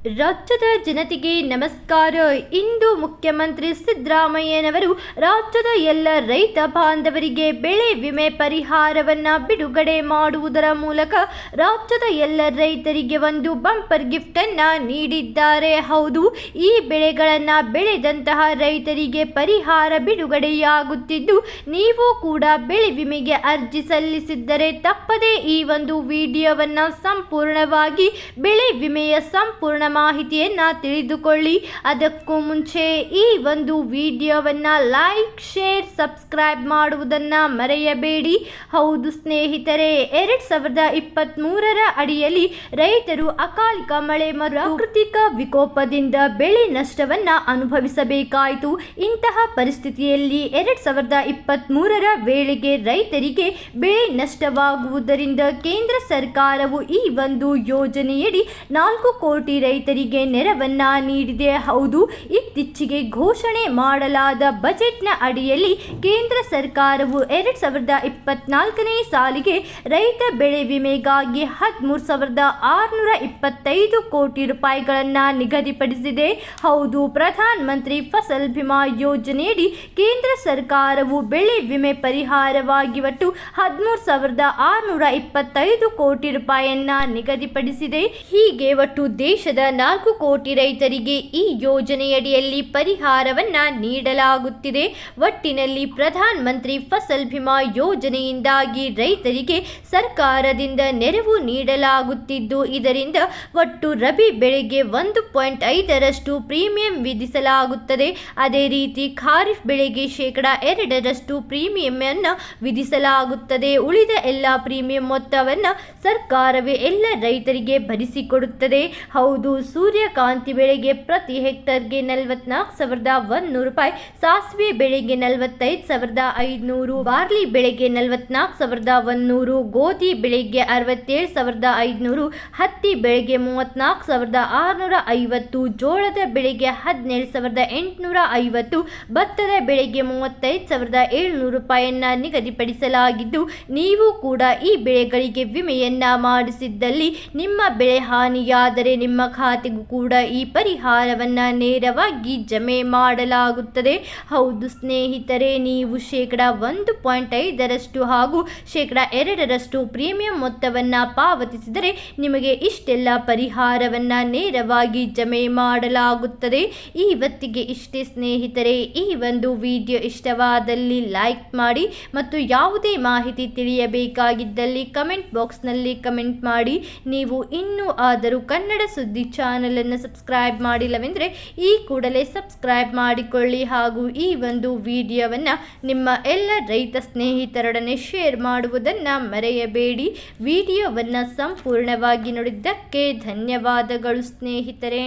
ರಾಜ್ಯದ ಜನತೆಗೆ ನಮಸ್ಕಾರ. ಇಂದು ಮುಖ್ಯಮಂತ್ರಿ ಸಿದ್ದರಾಮಯ್ಯನವರು ರಾಜ್ಯದ ಎಲ್ಲ ರೈತ ಬಾಂಧವರಿಗೆ ಬೆಳೆ ವಿಮೆ ಪರಿಹಾರವನ್ನು ಬಿಡುಗಡೆ ಮಾಡುವುದರ ಮೂಲಕ ರಾಜ್ಯದ ಎಲ್ಲ ರೈತರಿಗೆ ಒಂದು ಬಂಪರ್ ಗಿಫ್ಟ್ ಅನ್ನು ನೀಡಿದ್ದಾರೆ. ಹೌದು, ಈ ಬೆಳೆಗಳನ್ನು ಬೆಳೆದಂತಹ ರೈತರಿಗೆ ಪರಿಹಾರ ಬಿಡುಗಡೆಯಾಗುತ್ತಿದ್ದು, ನೀವು ಕೂಡ ಬೆಳೆ ವಿಮೆಗೆ ಅರ್ಜಿ ಸಲ್ಲಿಸಿದ್ದರೆ ತಪ್ಪದೇ ಈ ಒಂದು ವಿಡಿಯೋವನ್ನು ಸಂಪೂರ್ಣವಾಗಿ ಬೆಳೆ ವಿಮೆಯ ಸಂಪೂರ್ಣ ಮಾಹಿತಿಯನ್ನ ತಿಳಿದುಕೊಳ್ಳಿ. ಅದಕ್ಕೂ ಮುಂಚೆ ಈ ಒಂದು ವಿಡಿಯೋವನ್ನ ಲೈಕ್, ಶೇರ್, ಸಬ್ಸ್ಕ್ರೈಬ್ ಮಾಡುವುದನ್ನ ಮರೆಯಬೇಡಿ. ಹೌದು ಸ್ನೇಹಿತರೆ, 2023 ಅಡಿಯಲ್ಲಿ ರೈತರು ಅಕಾಲಿಕ ಮಳೆ ಮತ್ತು ಪ್ರಾಕೃತಿಕ ವಿಕೋಪದಿಂದ ಬೆಳೆ ನಷ್ಟವನ್ನ ಅನುಭವಿಸಬೇಕಾಯಿತು. ಇಂತಹ ಪರಿಸ್ಥಿತಿಯಲ್ಲಿ 2023 ವೇಳೆಗೆ ರೈತರಿಗೆ ಬೆಳೆ ನಷ್ಟವಾಗುವುದರಿಂದ ಕೇಂದ್ರ ಸರ್ಕಾರವು ಈ ಒಂದು ಯೋಜನೆಯಡಿ 4 ಕೋಟಿ ರೈತರಿಗೆ ನೆರವನ್ನ ನೀಡಿದೆ. ಹೌದು, ಇತ್ತೀಚೆಗೆ ಘೋಷಣೆ ಮಾಡಲಾದ ಬಜೆಟ್ನ ಅಡಿಯಲ್ಲಿ ಕೇಂದ್ರ ಸರ್ಕಾರವು 2024ನೇ ಸಾಲಿಗೆ ರೈತ ಬೆಳೆ ವಿಮೆಗಾಗಿ 13,625 ಕೋಟಿ ರೂಪಾಯಿಗಳನ್ನು ನಿಗದಿಪಡಿಸಿದೆ. ಹೌದು, ಪ್ರಧಾನ ಮಂತ್ರಿ ಫಸಲ್ ಬಿಮಾ ಯೋಜನೆಯಡಿ ಕೇಂದ್ರ ಸರ್ಕಾರವು ಬೆಳೆ ವಿಮೆ ಪರಿಹಾರವಾಗಿ ಒಟ್ಟು 13,625 ಕೋಟಿ ರೂಪಾಯಿಯನ್ನ ನಿಗದಿಪಡಿಸಿದೆ. ಹೀಗೆ ಒಟ್ಟು ದೇಶದ 4 ಕೋಟಿ ರೈತರಿಗೆ ಈ ಯೋಜನೆಯಡಿಯಲ್ಲಿ ಪರಿಹಾರವನ್ನ ನೀಡಲಾಗುತ್ತಿದೆ. ಒಟ್ಟಿನಲ್ಲಿ ಪ್ರಧಾನ ಮಂತ್ರಿ ಫಸಲ್ ಬಿಮಾ ಯೋಜನೆಯಿಂದಾಗಿ ರೈತರಿಗೆ ಸರ್ಕಾರದಿಂದ ನೆರವು ನೀಡಲಾಗುತ್ತಿದ್ದು, ಇದರಿಂದ ಒಟ್ಟು ರಬಿ ಬೆಳೆಗೆ 1.5% ಪ್ರೀಮಿಯಂ ವಿಧಿಸಲಾಗುತ್ತದೆ. ಅದೇ ರೀತಿ ಖಾರಿಫ್ ಬೆಳೆಗೆ 2% ಪ್ರೀಮಿಯಂ ಅನ್ನು ವಿಧಿಸಲಾಗುತ್ತದೆ. ಉಳಿದ ಎಲ್ಲ ಪ್ರೀಮಿಯಂ ಮೊತ್ತವನ್ನು ಸರ್ಕಾರವೇ ಎಲ್ಲ ರೈತರಿಗೆ ಭರಿಸಿಕೊಡುತ್ತದೆ. ಹೌದು, ಸೂರ್ಯಕಾಂತಿ ಬೆಳೆಗೆ ಪ್ರತಿ ಹೆಕ್ಟರ್ಗೆ 44,100 ರೂಪಾಯಿ, ಸಾಸಿವೆ ಬೆಳೆಗೆ 45,500, ಬಾರ್ಲಿ ಬೆಳೆಗೆ 44,100, ಗೋಧಿ ಬೆಳೆಗೆ 67,500, ಹತ್ತಿ ಬೆಳೆಗೆ 34,650, ಜೋಳದ ಬೆಳೆಗೆ 17,850, ಭತ್ತದ ಬೆಳೆಗೆ 35,700 ರೂಪಾಯಿಯನ್ನ ನಿಗದಿಪಡಿಸಲಾಗಿದ್ದು, ನೀವು ಕೂಡ ಈ ಬೆಳೆಗಳಿಗೆ ವಿಮೆಯನ್ನ ಮಾಡಿಸಿದ್ದಲ್ಲಿ ನಿಮ್ಮ ಬೆಳೆ ಹಾನಿಯಾದರೆ ನಿಮ್ಮ ಖಾತೆಗೂ ಕೂಡ ಈ ಪರಿಹಾರವನ್ನ ನೇರವಾಗಿ ಜಮೆ ಮಾಡಲಾಗುತ್ತದೆ. ಹೌದು ಸ್ನೇಹಿತರೆ, ನೀವು 1.5% ಹಾಗೂ 2% ಪ್ರೀಮಿಯಂ ಮೊತ್ತವನ್ನು ಪಾವತಿಸಿದರೆ ನಿಮಗೆ ಇಷ್ಟೆಲ್ಲ ಪರಿಹಾರವನ್ನ ನೇರವಾಗಿ ಜಮೆ ಮಾಡಲಾಗುತ್ತದೆ. ಇವತ್ತಿಗೆ ಇಷ್ಟೇ ಸ್ನೇಹಿತರೆ. ಈ ಒಂದು ವಿಡಿಯೋ ಇಷ್ಟವಾದಲ್ಲಿ ಲೈಕ್ ಮಾಡಿ ಮತ್ತು ಯಾವುದೇ ಮಾಹಿತಿ ತಿಳಿಯಬೇಕಾಗಿದ್ದಲ್ಲಿ ಕಮೆಂಟ್ ಬಾಕ್ಸ್ನಲ್ಲಿ ಕಮೆಂಟ್ ಮಾಡಿ. ನೀವು ಇನ್ನೂ ಆದರೂ ಕನ್ನಡ ಸುದ್ದಿ ಚಾನೆಲ್ ಅನ್ನು ಸಬ್ಸ್ಕ್ರೈಬ್ ಮಾಡಿಲ್ಲವೆಂದರೆ ಈ ಕೂಡಲೇ ಸಬ್ಸ್ಕ್ರೈಬ್ ಮಾಡಿಕೊಳ್ಳಿ ಹಾಗೂ ಈ ಒಂದು ವಿಡಿಯೋವನ್ನು ನಿಮ್ಮ ಎಲ್ಲ ರೈತ ಸ್ನೇಹಿತರೊಡನೆ ಶೇರ್ ಮಾಡುವುದನ್ನು ಮರೆಯಬೇಡಿ. ವಿಡಿಯೋವನ್ನು ಸಂಪೂರ್ಣವಾಗಿ ನೋಡಿದ್ದಕ್ಕೆ ಧನ್ಯವಾದಗಳು ಸ್ನೇಹಿತರೆ.